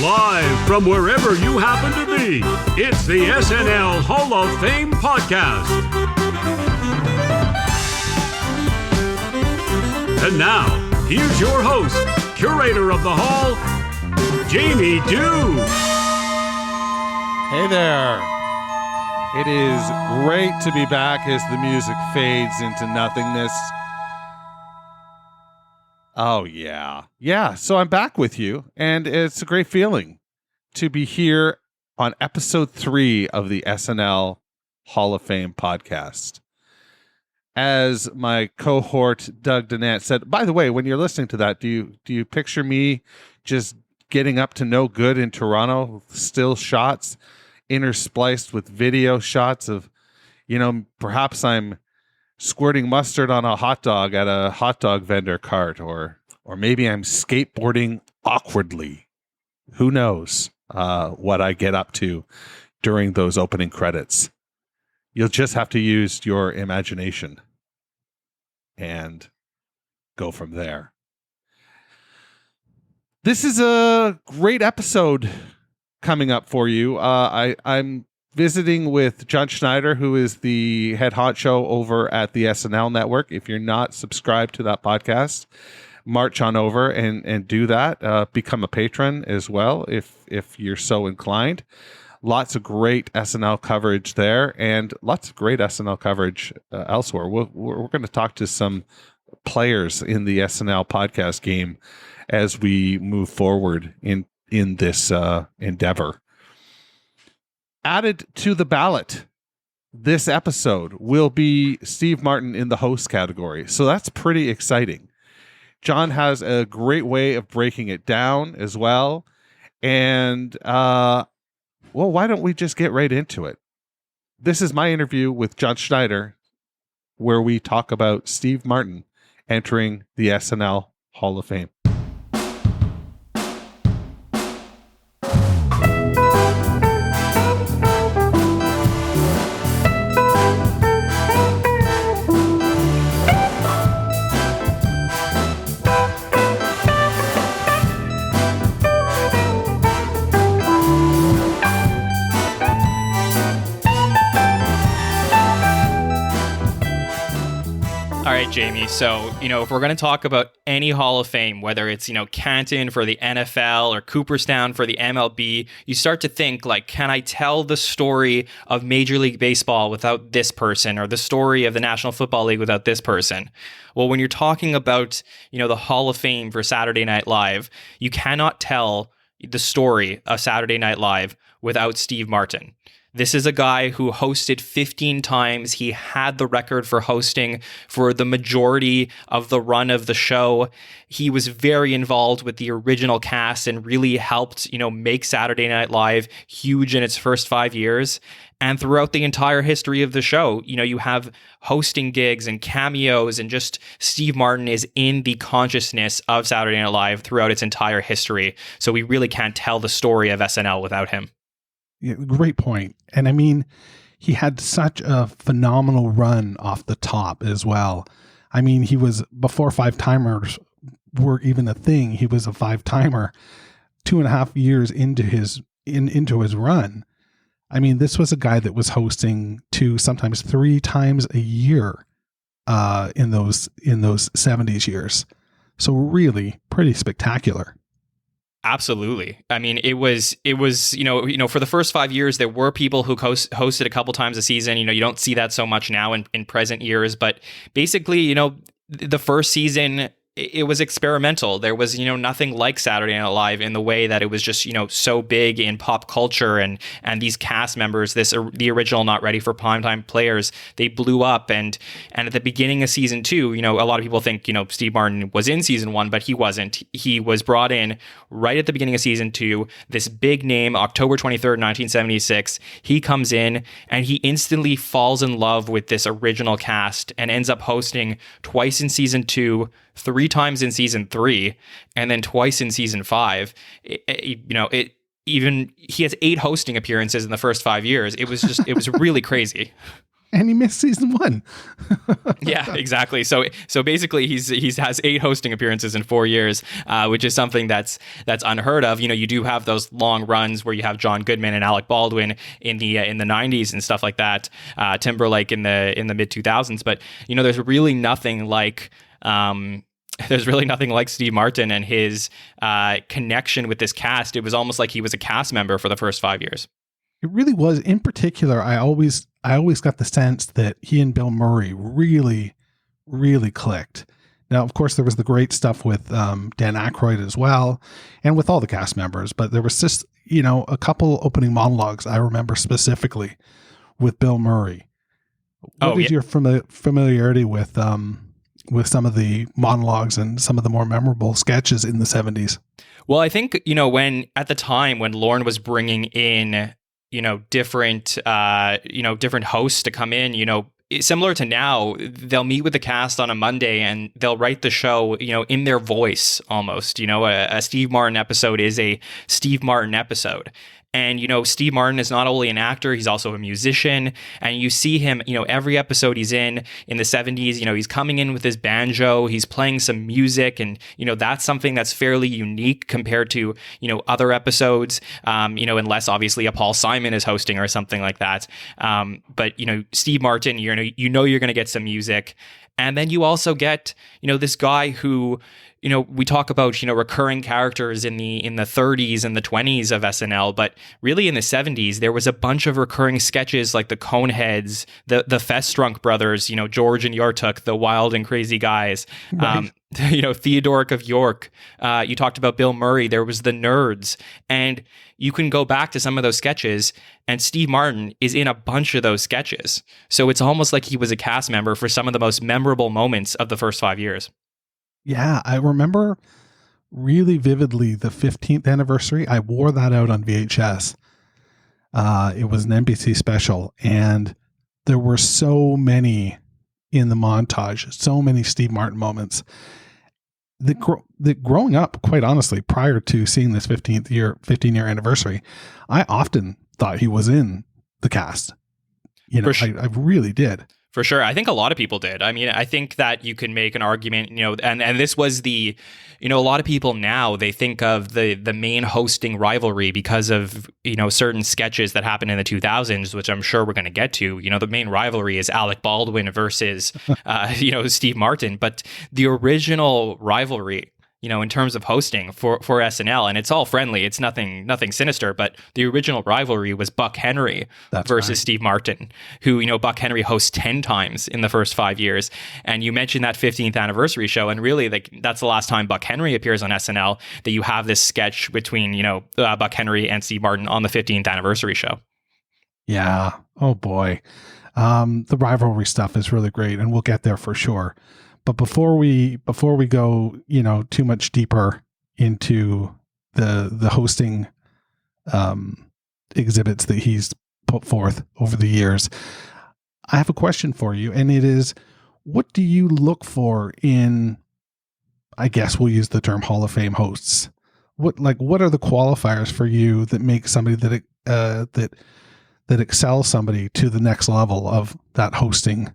Live from wherever you happen to be, it's the SNL Hall of Fame podcast. And now, here's your host, curator of the Hall, Jamie Dew. Hey there. It is great to be back as the music fades into nothingness. Oh, yeah. Yeah, so I'm back with you, and it's a great feeling to be here on episode 3 of the SNL Hall of Fame podcast. As my cohort, Doug Danette, said, by the way, when you're listening to that, do you picture me just getting up to no good in Toronto, still shots interspliced with video shots of, perhaps I'm squirting mustard on a hot dog at a hot dog vendor cart, or maybe I'm skateboarding awkwardly. Who knows what I get up to during those opening credits. You'll just have to use your imagination and go from there. This is a great episode coming up for you. I'm visiting with Jon Schneider, who is the head honcho over at the SNL Network. If you're not subscribed to that podcast, march on over and do that. Become a patron as well if you're so inclined. Lots of great SNL coverage there, and lots of great SNL coverage elsewhere. We're going to talk to some players in the SNL podcast game as we move forward in this endeavor. Added to the ballot this episode will be Steve Martin in the host category. So that's pretty exciting. Jon has a great way of breaking it down as well. And, why don't we just get right into it? This is my interview with Jon Schneider, where we talk about Steve Martin entering the SNL Hall of Fame. Jamie. So, if we're going to talk about any Hall of Fame, whether it's, Canton for the NFL or Cooperstown for the MLB, you start to think, can I tell the story of Major League Baseball without this person, or the story of the National Football League without this person? Well, when you're talking about, the Hall of Fame for Saturday Night Live, you cannot tell the story of Saturday Night Live without Steve Martin. This is a guy who hosted 15 times. He had the record for hosting for the majority of the run of the show. He was very involved with the original cast and really helped, make Saturday Night Live huge in its first 5 years. And throughout the entire history of the show, you have hosting gigs and cameos, and just Steve Martin is in the consciousness of Saturday Night Live throughout its entire history. So we really can't tell the story of SNL without him. Yeah, great point. And I mean, he had such a phenomenal run off the top as well. I mean, he was, before 5-timers were even a thing, he was a 5-timer 2.5 years into his run. I mean, this was a guy that was hosting 2, sometimes 3 times a year in those 70s years. So really pretty spectacular. Absolutely. I mean, it was, for the first 5 years, there were people who hosted a couple times a season. You don't see that so much now in present years, but basically, the first season, it was experimental. There was, nothing like Saturday Night Live in the way that it was just, so big in pop culture, and these cast members, the original Not Ready for Primetime players, they blew up. And at the beginning of season 2, a lot of people think, Steve Martin was in season 1, but he wasn't. He was brought in right at the beginning of season 2, this big name, October 23rd, 1976. He comes in and he instantly falls in love with this original cast and ends up hosting twice in season 2, 3 times in season 3, and then twice in season 5. He has 8 hosting appearances in the first 5 years. It was really crazy. And he missed season 1. Yeah, exactly. So basically, he's has 8 hosting appearances in 4 years, which is something that's unheard of. You do have those long runs where you have John Goodman and Alec Baldwin in the 90s and stuff like that. Timberlake in the mid 2000s, but there's really nothing like. There's really nothing like Steve Martin and his connection with this cast. It was almost like he was a cast member for the first 5 years. It really was. In particular, I always got the sense that he and Bill Murray really, really clicked. Now, of course, there was the great stuff with Dan Aykroyd as well, and with all the cast members. But there was just, a couple opening monologues I remember specifically with Bill Murray. What is your familiarity with some of the monologues and some of the more memorable sketches in the 70s? Well, I think, when at the time when Lorne was bringing in different hosts to come in, similar to now, they'll meet with the cast on a Monday and they'll write the show, in their voice almost. A Steve Martin episode is a Steve Martin episode. And, Steve Martin is not only an actor, he's also a musician. And you see him, every episode he's in the 70s, he's coming in with his banjo, he's playing some music. And, that's something that's fairly unique compared to, other episodes, unless obviously a Paul Simon is hosting or something like that. But, Steve Martin, you're going to get some music. And then you also get, this guy who, we talk about, recurring characters in the 30s and the 20s of SNL, but really in the 70s, there was a bunch of recurring sketches like the Coneheads, the Festrunk brothers, George and Yartuk, the wild and crazy guys, Right. Theodoric of York. You talked about Bill Murray. There was the Nerds. And you can go back to some of those sketches and Steve Martin is in a bunch of those sketches. So it's almost like he was a cast member for some of the most memorable moments of the first 5 years. Yeah, I remember really vividly the 15th anniversary. I wore that out on VHS. It was an NBC special, and there were so many in the montage, so many Steve Martin moments. That growing up, quite honestly, prior to seeing this 15-year anniversary, I often thought he was in the cast. I really did. For sure. I think a lot of people did. I mean, I think that you can make an argument, and this was the, a lot of people now, they think of the main hosting rivalry because of, certain sketches that happened in the 2000s, which I'm sure we're going to get to. The main rivalry is Alec Baldwin versus, Steve Martin. But the original rivalry, in terms of hosting for SNL, and it's all friendly, it's nothing sinister, but the original rivalry was Buck Henry versus right. Steve Martin, who, Buck Henry hosts 10 times in the first 5 years. And you mentioned that 15th anniversary show, and really that's the last time Buck Henry appears on SNL, that you have this sketch between, Buck Henry and Steve Martin on the 15th anniversary show. Yeah. Oh boy. The rivalry stuff is really great, and we'll get there for sure. But before we go, too much deeper into the hosting exhibits that he's put forth over the years, I have a question for you, and it is, what do you look for in, I guess we'll use the term Hall of Fame hosts? What are the qualifiers for you that make somebody that excels somebody to the next level of that hosting,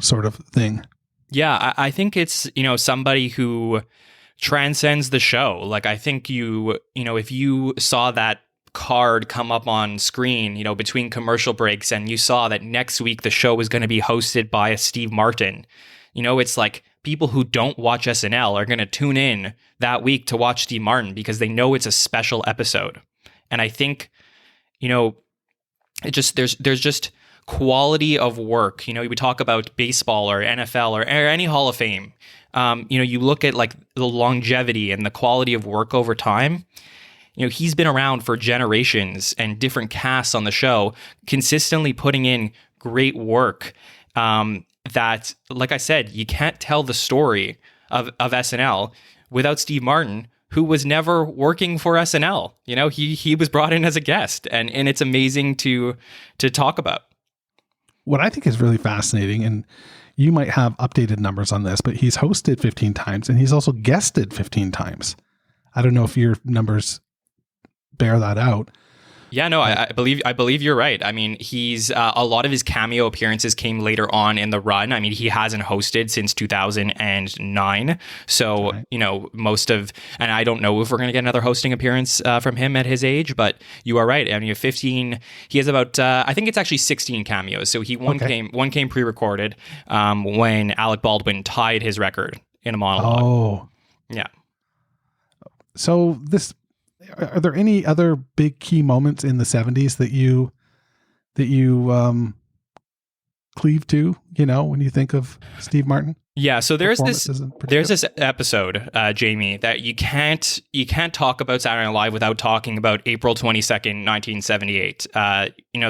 sort of thing? Yeah, I think it's, somebody who transcends the show. Like, I think if you saw that card come up on screen, between commercial breaks, and you saw that next week the show was going to be hosted by a Steve Martin, it's like people who don't watch SNL are going to tune in that week to watch Steve Martin because they know it's a special episode. And I think, there's just quality of work. We talk about baseball or NFL or any Hall of Fame. You look at like the longevity and the quality of work over time. He's been around for generations and different casts on the show, consistently putting in great work. That, like I said, you can't tell the story of SNL without Steve Martin, who was never working for SNL. He was brought in as a guest, and it's amazing to talk about. What I think is really fascinating, and you might have updated numbers on this, but he's hosted 15 times and he's also guested 15 times. I don't know if your numbers bear that out. Yeah, no, I believe you're right. I mean, he's a lot of his cameo appearances came later on in the run. I mean, he hasn't hosted since 2009. So, Right. and I don't know if we're going to get another hosting appearance from him at his age, but you are right. I mean, 15, he has about, I think it's actually 16 cameos. So one came pre-recorded when Alec Baldwin tied his record in a monologue. Oh, Yeah. so are there any other big key moments in the 70s that you cleave to, when you think of Steve Martin? Yeah, so there's this Performances in particular? episode, Jamie, that you can't talk about Saturday Night Live without talking about April 22nd, 1978.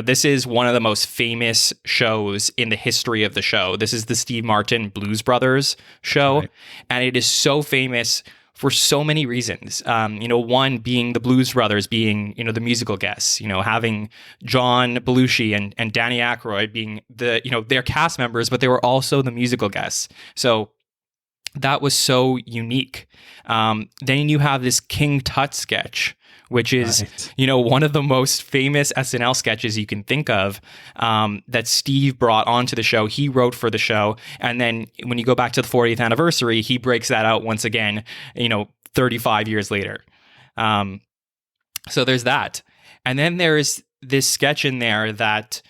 This is one of the most famous shows in the history of the show. This is the Steve Martin Blues Brothers show, Right. and it is so famous for so many reasons. One being the Blues Brothers being, the musical guests, having John Belushi and Danny Aykroyd being their cast members, but they were also the musical guests. So that was so unique. Then you have this King Tut sketch, which is, Right. One of the most famous SNL sketches you can think of, that Steve brought onto the show. He wrote for the show. And then when you go back to the 40th anniversary, he breaks that out once again, 35 years later. So there's that. And then there's this sketch in there that,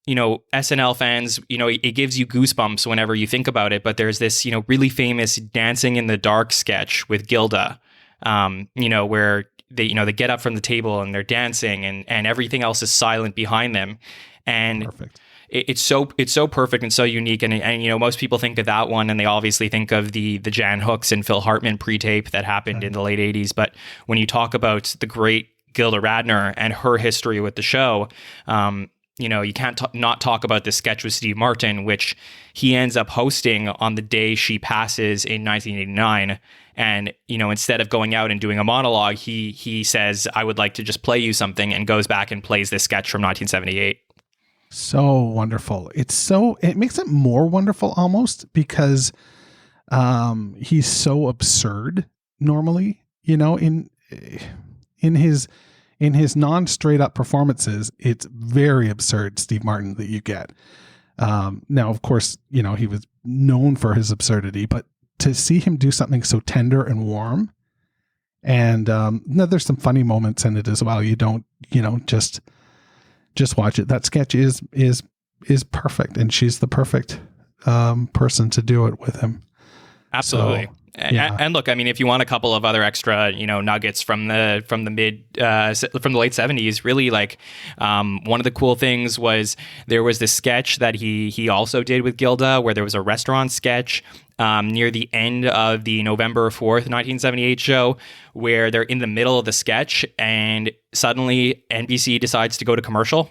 SNL fans, it gives you goosebumps whenever you think about it. But there's this, really famous Dancing in the Dark sketch with Gilda, where they get up from the table and they're dancing and everything else is silent behind them. And Perfect. it's so perfect and so unique. And most people think of that one and they obviously think of the Jan Hooks and Phil Hartman pre-tape that happened in the late 80s. But when you talk about the great Gilda Radner and her history with the show, you can't not talk about the sketch with Steve Martin, which he ends up hosting on the day she passes in 1989. And, instead of going out and doing a monologue, he says, I would like to just play you something, and goes back and plays this sketch from 1978. So wonderful. It makes it more wonderful almost because he's so absurd normally, in his non-straight up performances. It's very absurd Steve Martin that you get. Now, of course, he was known for his absurdity, but to see him do something so tender and warm, and there's some funny moments in it as well. You don't, just watch it. That sketch is perfect, and she's the perfect person to do it with him. Absolutely. So, yeah. And look, I mean, if you want a couple of other extra, nuggets from the late 70s, really, like, one of the cool things was there was this sketch that he also did with Gilda, where there was a restaurant sketch near the end of the November 4th, 1978 show, where they're in the middle of the sketch and suddenly NBC decides to go to commercial.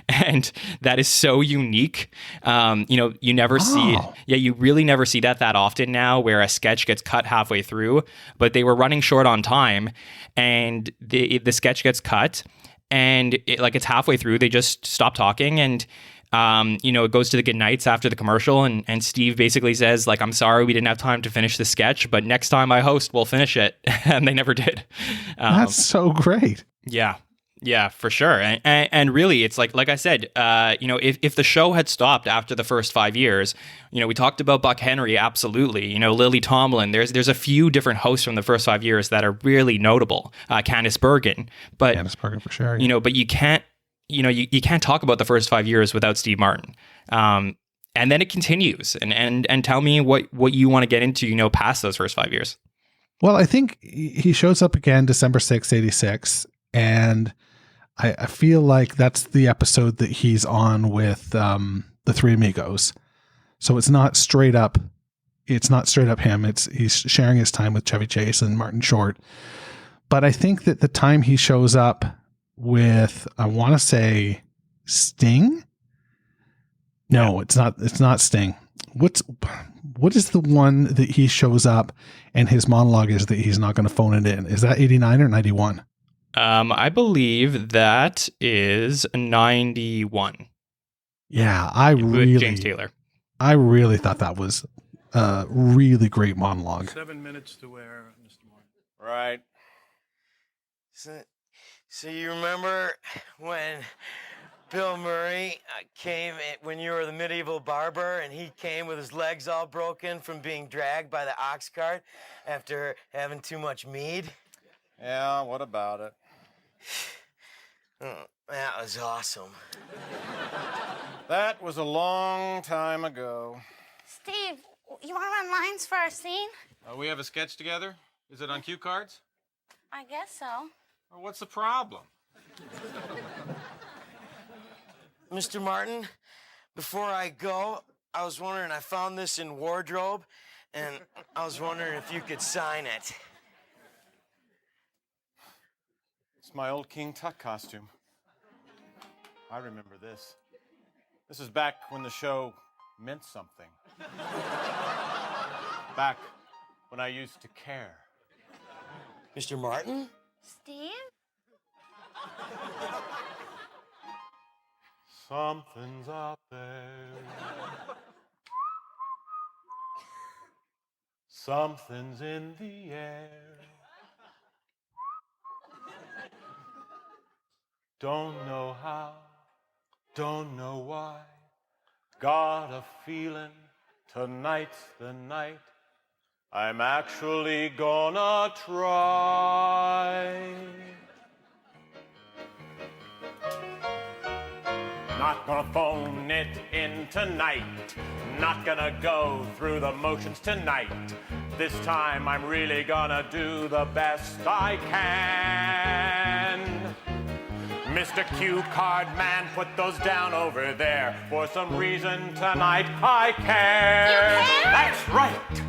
And that is so unique. You never see it. Yeah, you really never see that often now, where a sketch gets cut halfway through, but they were running short on time and the sketch gets cut and it's halfway through. They just stop talking and it goes to the good nights after the commercial, and Steve basically says, like, I'm sorry we didn't have time to finish the sketch, but next time I host, we'll finish it. And they never did. That's so great. Yeah, for sure. And really, it's like I said, if the show had stopped after the first 5 years, we talked about Buck Henry, absolutely. Lily Tomlin, there's a few different hosts from the first 5 years that are really notable. Candice Bergen, for sure. Yeah. But you can't, you can't talk about the first 5 years without Steve Martin. And then it continues. And tell me what you want to get into, past those first 5 years. Well, I think he shows up again December 6th, 86. And I feel like that's the episode that he's on with the Three Amigos. So it's not straight up him. He's sharing his time with Chevy Chase and Martin Short. But I think that the time he shows up with, I want to say, Sting. No, it's not Sting. What is the one that he shows up and his monologue is that he's not going to phone it in? Is that 89 or 91? I believe that is 91. Yeah, James Taylor. I really thought that was a really great monologue. 7 minutes to wear, Mr. Martin. Right. So you remember when Bill Murray came when you were the medieval barber, and he came with his legs all broken from being dragged by the ox cart after having too much mead? Yeah, what about it? Oh, that was awesome. That was a long time ago. Steve, you want to run lines for our scene? We have a sketch together? Is it on cue cards? I guess so. Or what's the problem? Mr. Martin, before I go, I was wondering, I found this in wardrobe, and I was wondering if you could sign it. It's my old King Tut costume. I remember this. This is back when the show meant something. Back when I used to care. Mr. Martin? Steve? Something's up there. Something's in the air. Don't know how, don't know why. Got a feeling tonight's the night. I'm actually gonna try. Not gonna phone it in tonight. Not gonna go through the motions tonight. This time I'm really gonna do the best I can. Mr. Cue Card Man, put those down over there. For some reason tonight I care. You care? That's right.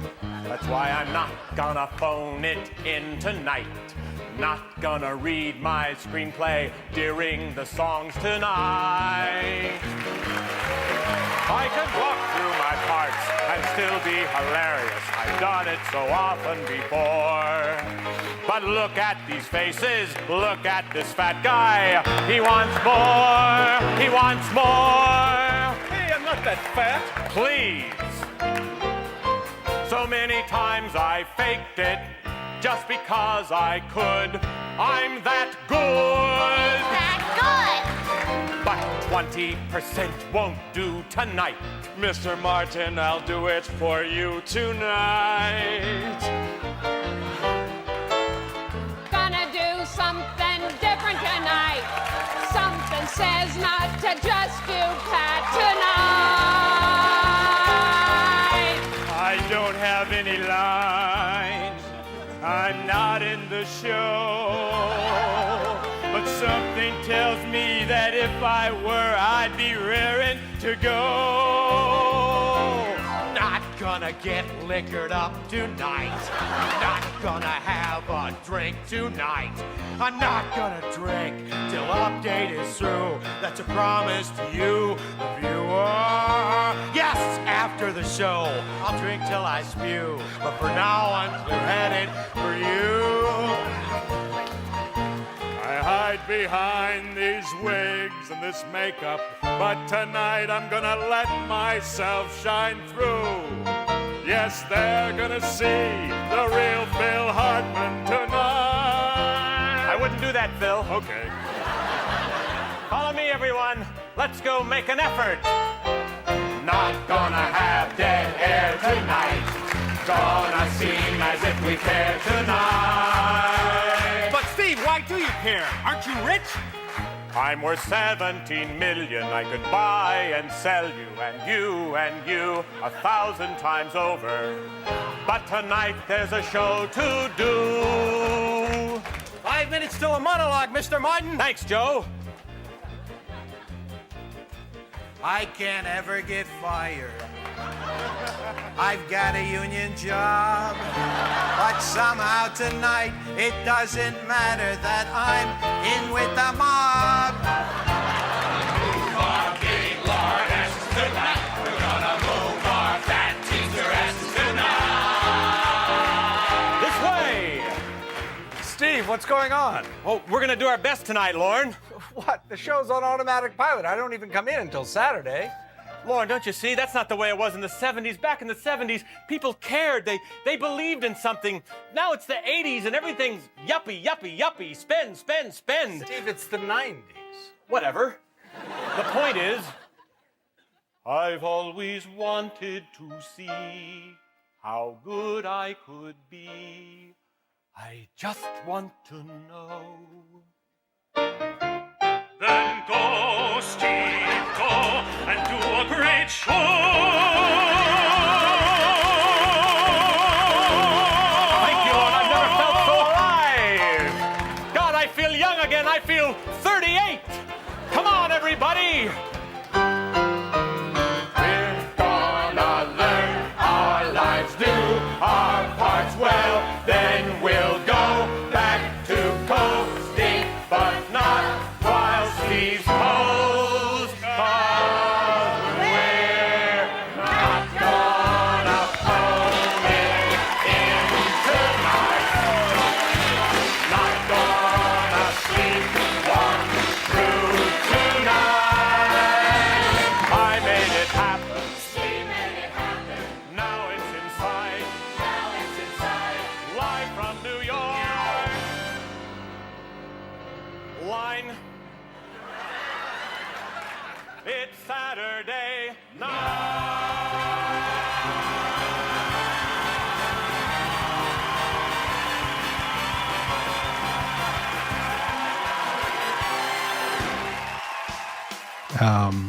That's why I'm not gonna phone it in tonight. Not gonna read my screenplay during the songs tonight. I could walk through my parts and still be hilarious. I've done it so often before. But look at these faces, look at this fat guy. He wants more, he wants more. Hey, I'm not that fat. Please. So many times I faked it just because I could. I'm that good. That good. But 20% won't do tonight. Mr. Martin, I'll do it for you tonight. Gonna do something different tonight. Something says not to just do Pat tonight. I don't have any lines. I'm not in the show. But something tells me that if I were, I'd be raring to go. Not gonna get liquored up tonight. Not gonna have a drink tonight. I'm not gonna drink till update is through. That's a promise to you, the viewer. Yes, after the show, I'll drink till I spew. But for now, I'm clear-headed for you. I hide behind these wigs and this makeup, but tonight I'm gonna let myself shine through. Yes, they're gonna see the real Phil Hartman tonight. I wouldn't do that, Phil. Okay. Follow me, everyone. Let's go make an effort. Not gonna have dead air tonight. Gonna seem as if we care tonight. But Steve, why do you care? Aren't you rich? I'm worth 17 million. I could buy and sell you and you and you 1,000 times over. But tonight there's a show to do. 5 minutes till a monologue, Mr. Martin. Thanks, Joe. I can't ever get fired. I've got a union job. But somehow tonight, it doesn't matter that I'm in with the mob. Move our big lard asses tonight. We're gonna move our fat teacher asses tonight. This way. Steve, what's going on? Oh, we're gonna do our best tonight, Lorne. What? The show's on automatic pilot. I don't even come in until Saturday. Lauren, don't you see? That's not the way it was in the 70s. Back in the 70s, people cared. They believed in something. Now it's the 80s and everything's yuppie, yuppie, yuppie. Spend, spend, spend. Steve, it's the 90s. Whatever. The point is, I've always wanted to see how good I could be. I just want to know. Then go, Steve, go and do a great show. Thank you, Lord. I've never felt so alive. God, I feel young again. I feel 38. Come on, everybody. We're gonna learn our lives, do our parts well. Then we'll go back to coasting, but not while Steve's coast. 'Cause we're not gonna phone it in tonight. Not gonna sleep one through tonight. I made it happen. Steve made it happen. Now it's inside. Now it's inside. Live from New York. Line. It's Saturday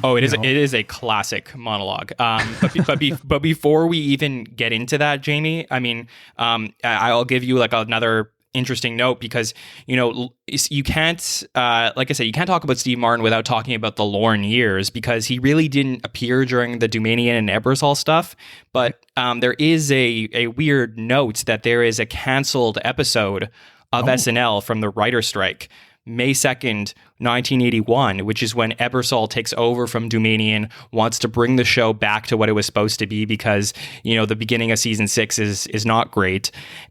It is a classic monologue. But before we even get into that, Jamie, I mean, I'll give you like another interesting note because you can't, like I said, you can't talk about Steve Martin without talking about the Lorne years because he really didn't appear during the Dumanian and Ebersol stuff. But there is a weird note that there is a canceled episode of SNL from the writer strike. May 2nd, 1981, which is when Ebersol takes over from Dumanian, wants to bring the show back to what it was supposed to be because, the beginning of season 6 is not great.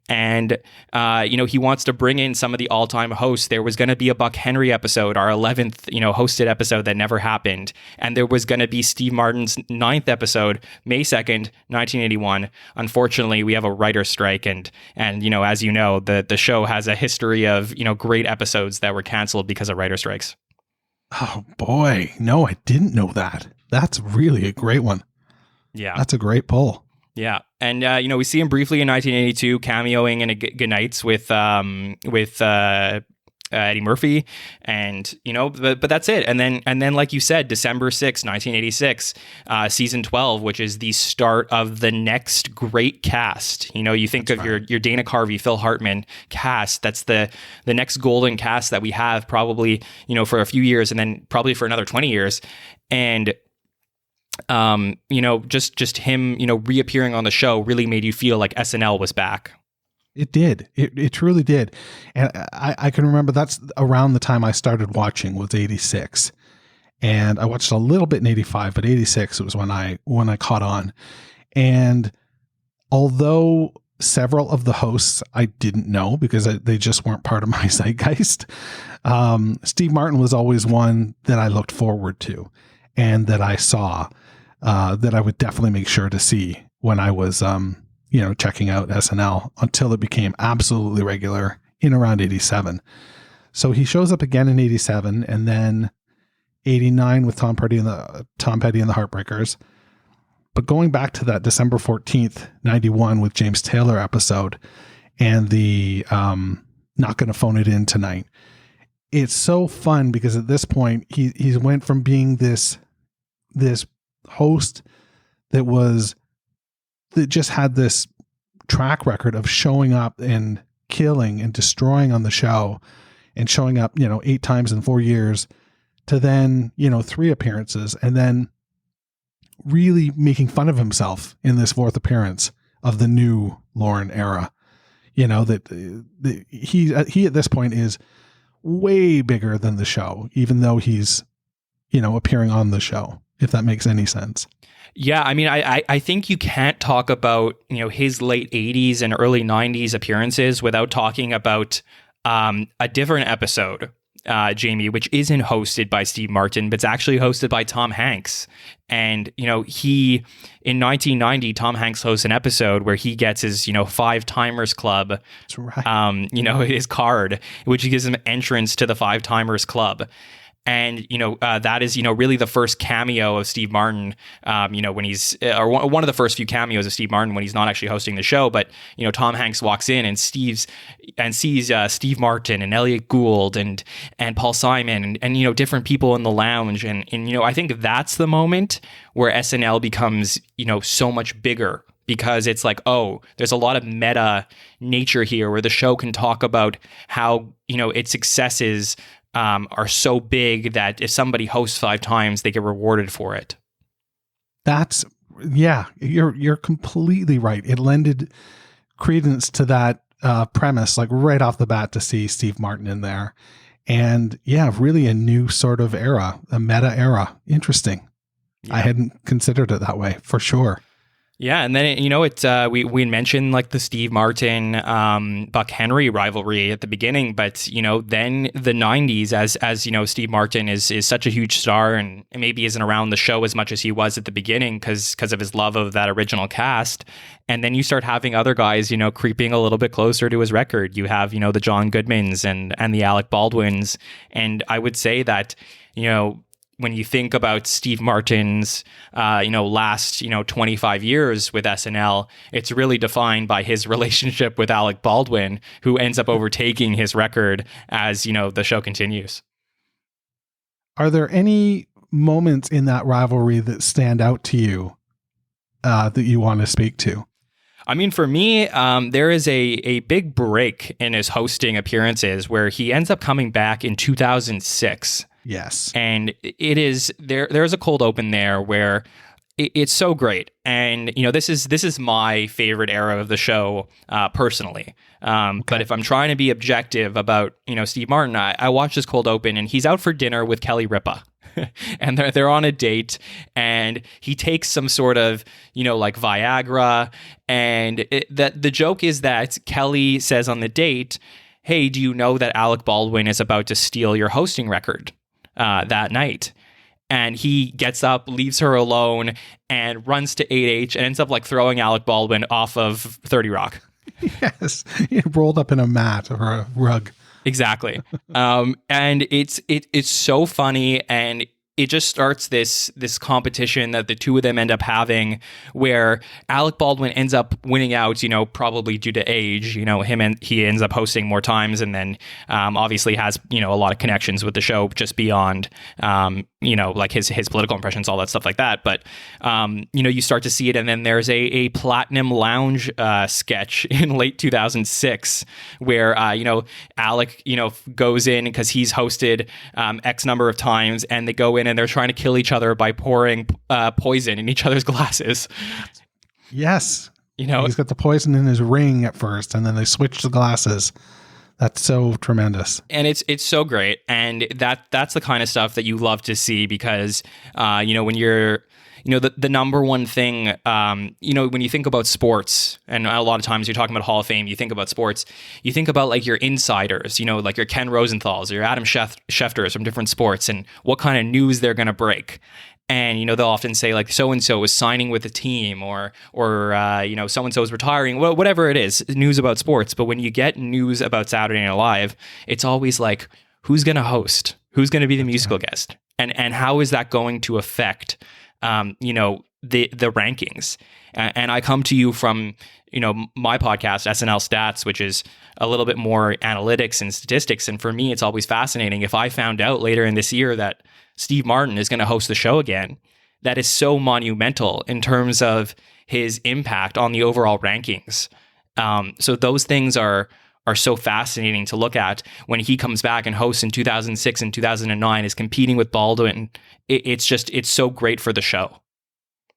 And, he wants to bring in some of the all-time hosts. There was going to be a Buck Henry episode, our 11th, hosted episode that never happened. And there was going to be Steve Martin's 9th episode, May 2nd, 1981. Unfortunately, we have a writer's strike. And as you know, the show has a history of, great episodes that were canceled because of writer strikes. Oh boy. No, I didn't know that. That's really a great one. Yeah. That's a great pull. Yeah. And, we see him briefly in 1982 cameoing in a Good Nights with Eddie Murphy and, but that's it. And then, like you said, December 6th, 1986, season 12, which is the start of the next great cast. You think that's of right. your Dana Carvey, Phil Hartman cast. That's the next golden cast that we have probably, for a few years and then probably for another 20 years. And, just him, reappearing on the show really made you feel like SNL was back. It did. It truly did. And I can remember that's around the time I started watching was 86. And I watched a little bit in 85, but 86 was when I caught on. And although several of the hosts I didn't know because they just weren't part of my zeitgeist, Steve Martin was always one that I looked forward to and that I saw that I would definitely make sure to see when I was checking out SNL until it became absolutely regular in around 87. So he shows up again in 87 and then 89 with Tom Petty and the Heartbreakers. But going back to that December 14th, 91 with James Taylor episode and the Not Gonna Phone It In Tonight. It's so fun because at this point he went from being this host that just had this track record of showing up and killing and destroying on the show and showing up, 8 times in 4 years to then, 3 appearances and then really making fun of himself in this 4th appearance of the new Lorne era. That he at this point is way bigger than the show, even though he's, appearing on the show, if that makes any sense. Yeah, I mean, I think you can't talk about, his late 80s and early 90s appearances without talking about a different episode Jamie, which isn't hosted by Steve Martin, but it's actually hosted by Tom Hanks. And, in 1990, Tom Hanks hosts an episode where he gets his, 5 Timers Club, That's right. his card, which gives him entrance to the 5 Timers Club. And, that is, really the first cameo of Steve Martin, when he's, or one of the first few cameos of Steve Martin when he's not actually hosting the show. But, Tom Hanks walks in and sees Steve Martin and Elliot Gould and Paul Simon and different people in the lounge. And, I think that's the moment where SNL becomes, so much bigger, because it's like, oh, there's a lot of meta nature here where the show can talk about how, its successes are so big that if somebody hosts 5 times, they get rewarded for it. You're completely right. It lended credence to that premise, like right off the bat, to see Steve Martin in there. And really a new sort of era, a meta era. Interesting. Yeah. I hadn't considered it that way, for sure. Yeah, and then we mentioned like the Steve Martin Buck Henry rivalry at the beginning, but then the 90s, as Steve Martin is such a huge star and maybe isn't around the show as much as he was at the beginning because of his love of that original cast, and then you start having other guys creeping a little bit closer to his record. You have the John Goodmans and the Alec Baldwins, and I would say that when you think about Steve Martin's, last, 25 years with SNL, it's really defined by his relationship with Alec Baldwin, who ends up overtaking his record as, the show continues. Are there any moments in that rivalry that stand out to you that you want to speak to? I mean, for me, there is a big break in his hosting appearances where he ends up coming back in 2006. Yes. And it is there's a cold open there where it's so great. And, this is my favorite era of the show, personally. Okay. But if I'm trying to be objective about, Steve Martin, I watched this cold open and he's out for dinner with Kelly Ripa. And they're on a date and he takes some sort of, like Viagra. And the joke is that Kelly says on the date, hey, do you know that Alec Baldwin is about to steal your hosting record that night? And he gets up, leaves her alone, and runs to 8H and ends up like throwing Alec Baldwin off of 30 Rock. Yes, he rolled up in a mat or a rug. Exactly. And it's so funny, and it just starts this competition that the two of them end up having where Alec Baldwin ends up winning out, probably due to age, he ends up hosting more times, and then obviously has, a lot of connections with the show just beyond, like his political impressions, all that stuff like that. But, you start to see it. And then there's a Platinum Lounge sketch in late 2006 where, Alec, goes in because he's hosted X number of times, and they go in and they're trying to kill each other by pouring poison in each other's glasses. Yes. He's got the poison in his ring at first, and then they switch the glasses. That's so tremendous. And it's so great. And that's the kind of stuff that you love to see because, when you're, the number one thing, when you think about sports, and a lot of times you're talking about Hall of Fame, you think about sports, you think about like your insiders, like your Ken Rosenthals, your Adam Schefters from different sports, and what kind of news they're going to break. And, they'll often say like so-and-so is signing with a team or so-and-so is retiring, whatever it is, news about sports. But when you get news about Saturday Night Live, it's always like, who's going to host? Who's going to be the musical guest? And how is that going to affect, the rankings? And I come to you from, my podcast, SNL Stats, which is a little bit more analytics and statistics. And for me, it's always fascinating. If I found out later in this year that Steve Martin is going to host the show again, that is so monumental in terms of his impact on the overall rankings. So those things are so fascinating to look at when he comes back and hosts in 2006 and 2009, is competing with Baldwin. It's so great for the show.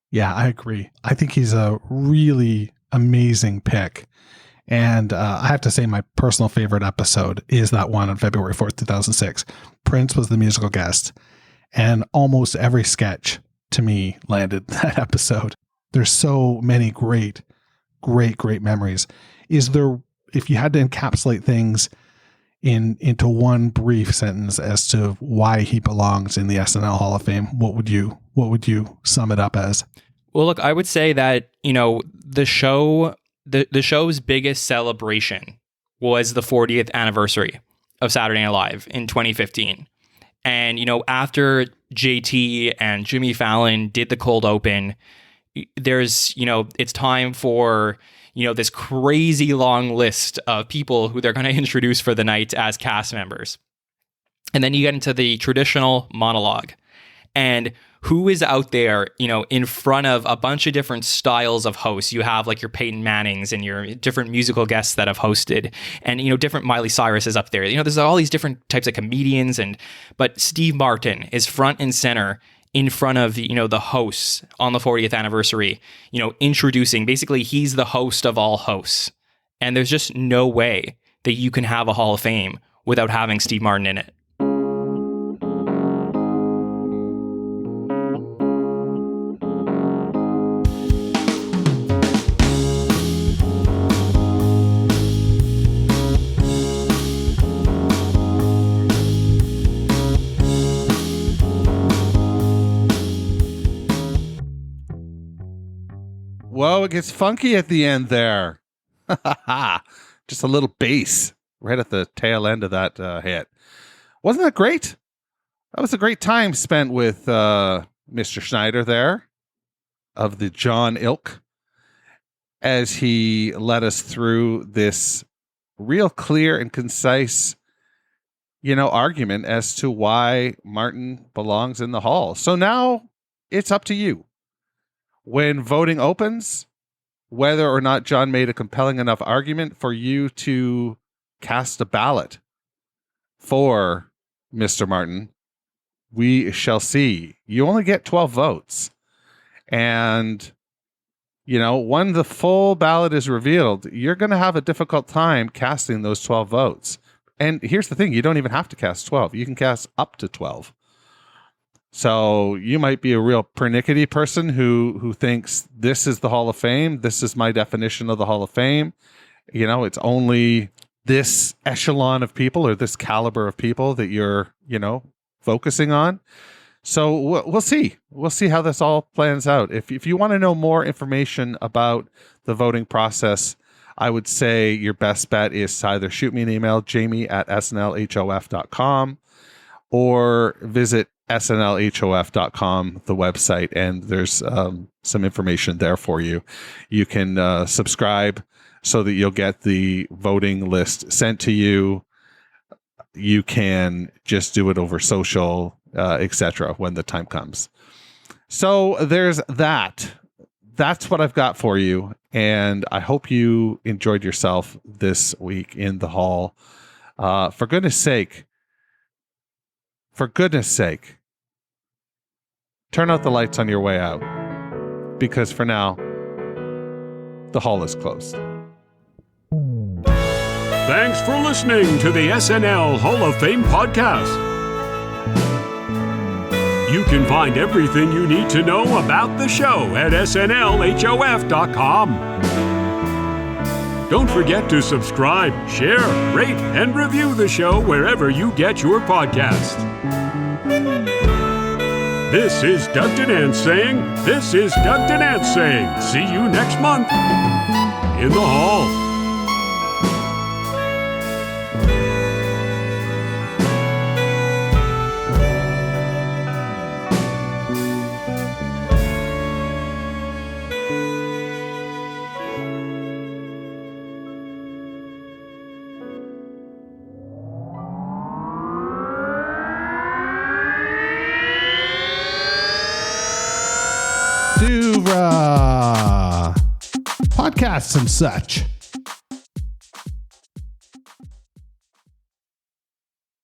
Yeah, I agree. I think he's a really amazing pick. And I have to say my personal favorite episode is that one on February 4th, 2006. Prince was the musical guest. And almost every sketch to me landed that episode. There's so many great memories. Is there, if you had to encapsulate things into one brief sentence as to why he belongs in the SNL Hall of Fame, what would you sum it up as? Well, look, I would say that, the show's biggest celebration was the 40th anniversary of Saturday Night Live in 2015. And, after JT and Jimmy Fallon did the cold open, there's, it's time for, this crazy long list of people who they're going to introduce for the night as cast members. And then you get into the traditional monologue. And who is out there, in front of a bunch of different styles of hosts? You have like your Peyton Mannings and your different musical guests that have hosted, and different Miley Cyrus is up there. There's all these different types of comedians, but Steve Martin is front and center in front of the hosts on the 40th anniversary. Introducing, basically he's the host of all hosts, and there's just no way that you can have a Hall of Fame without having Steve Martin in it. Whoa, it gets funky at the end there. Just a little bass right at the tail end of that hit. Wasn't that great? That was a great time spent with Mr. Schneider there of the John ilk as he led us through this real clear and concise, argument as to why Martin belongs in the Hall. So now it's up to you. When voting opens, whether or not John made a compelling enough argument for you to cast a ballot for Mr. Martin, we shall see. You only get 12 votes. And, when the full ballot is revealed, you're going to have a difficult time casting those 12 votes. And here's the thing, you don't even have to cast 12. You can cast up to 12. So you might be a real pernickety person who thinks this is the Hall of Fame. This is my definition of the Hall of Fame. It's only this echelon of people or this caliber of people that you're, focusing on. So we'll see. We'll see how this all plans out. If you want to know more information about the voting process, I would say your best bet is to either shoot me an email, jamie@snlhof.com, or visit snlhof.com, the website, and there's some information there for you. You can subscribe so that you'll get the voting list sent to you. You can just do it over social, etc. when the time comes. So there's that. That's what I've got for you, and I hope you enjoyed yourself this week in the Hall. For goodness sake, turn out the lights on your way out, because for now, the Hall is closed. Thanks for listening to the SNL Hall of Fame podcast. You can find everything you need to know about the show at snlhof.com. Don't forget to subscribe, share, rate, and review the show wherever you get your podcasts. This is Doug Denant saying, this is Doug Denant saying, see you next month in the Hall. Podcasts and such.